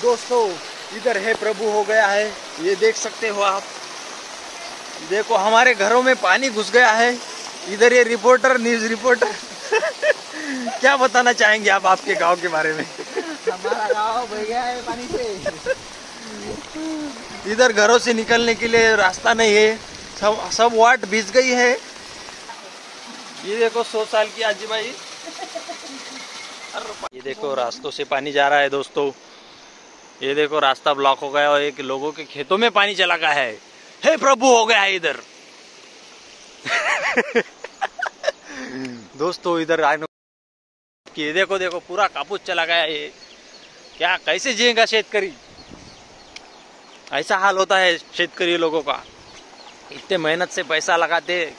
दोस्तों इधर है प्रभु हो गया है, ये देख सकते हो आप। देखो हमारे घरों में पानी घुस गया है। इधर ये रिपोर्टर, न्यूज रिपोर्टर क्या बताना चाहेंगे आप आपके गांव के बारे में? हमारा गांव बह गया है पानी से। इधर घरों से निकलने के लिए रास्ता नहीं है, सब वाट भीज गई है। ये देखो 100 साल की आजी भाई। ये देखो रास्तों से पानी जा रहा है दोस्तों। ये देखो रास्ता ब्लॉक हो गया और एक लोगों के खेतों में पानी चला गया है। हे प्रभु हो गया है इधर। दोस्तों इधर ये देखो देखो पूरा कापूस चला गया है। क्या कैसे जिएगा शेतकरी? ऐसा हाल होता है शेतकरी लोगों का। इतने मेहनत से पैसा लगाते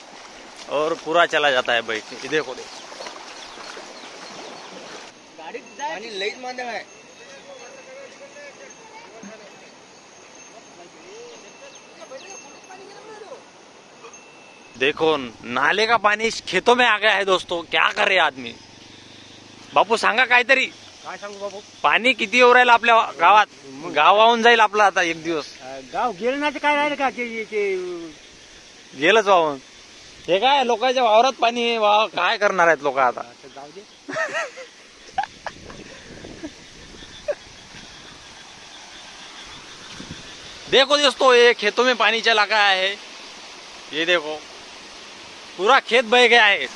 और पूरा चला जाता है भाई। ये देखो देखो पानी लेट मांदा है। देखो नाले का पानी खेतों में आ गया है दोस्तों। क्या करे आदमी? बापू सांगा काहीतरी। काय सांगू बाबू? पाणी किती येऊ राहिलं आपल्या गावात? गाव वाहून जाईल आपला आता एक दिवस। गाव गेलं ना काय राहिलं का? गेलंच वाहून। हे काय लोकांच्या वावरात पाणी आहे, वाव काय करणार आहेत लोक आता? जाऊ दे। देखो दोस्तों ये खेतों में पानी चला गया है। ये देखो पूरा खेत बह गया है।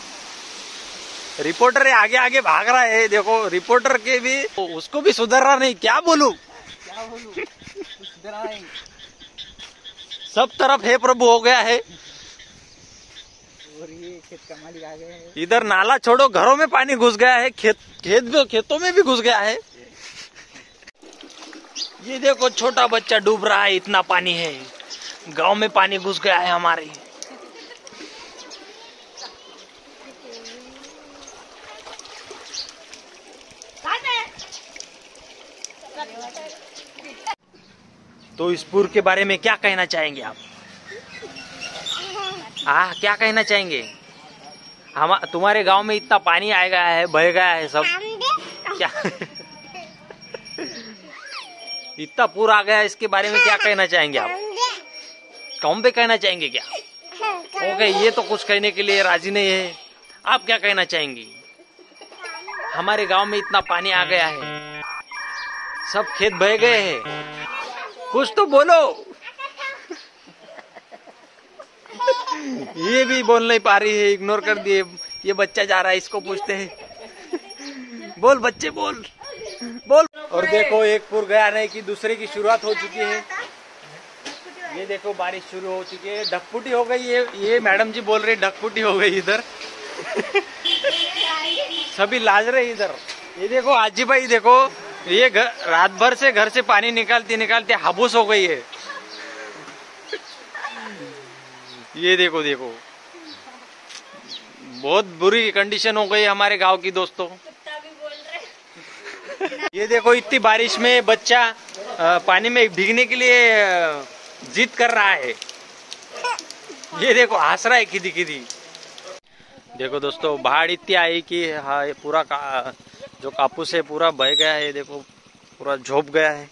रिपोर्टर आगे आगे भाग रहा है। देखो रिपोर्टर के भी उसको भी सुधर रहा नहीं। क्या बोलूं? सुधर रहा है। सब तरफ हे प्रभु हो गया है। और ये खेत का मालिक आ गया है। इधर नाला छोड़ो, घरों में पानी घुस गया है। खेतों में भी घुस गया है। ये देखो छोटा बच्चा डूब रहा है, इतना पानी है। गांव में पानी घुस गया है हमारे। तो इस पुर के बारे में क्या कहना चाहेंगे आप? क्या कहना चाहेंगे? हम तुम्हारे गांव में इतना पानी आ गया है, बह गया है सब। क्या इतना पूर आ गया है, इसके बारे में क्या कहना चाहेंगे आप? कौन पे कहना चाहेंगे क्या? ओके ये तो कुछ कहने के लिए राजी नहीं है। आप क्या कहना चाहेंगी? हमारे गांव में इतना पानी आ गया है, सब खेत बह गए हैं, कुछ तो बोलो। ये भी बोल नहीं पा रही है, इग्नोर कर दिए। ये बच्चा जा रहा है, इसको पूछते हैं। बोल बच्चे बोल बोल। और देखो एक पुर गया नहीं कि दूसरे की शुरुआत हो चुकी है। ये देखो बारिश शुरू हो चुकी है, ढकपुटी हो गई है। ये मैडम जी बोल रहे ढकपुटी हो गई इधर। सभी लाज रहे इधर। ये देखो आजी भाई देखो, ये रात भर से घर से पानी निकालते निकालते हाबूस हो गई है। ये देखो देखो बहुत बुरी कंडीशन हो गई हमारे गांव की दोस्तों। ये देखो इतनी बारिश में बच्चा पानी में भीगने के लिए जिद कर रहा है। ये देखो हंस रहा है खिदी खिदी। देखो दोस्तों बाढ़ इतनी आई कि हाँ ये पूरा जो कापूस है पूरा बह गया है। देखो पूरा झोप गया है।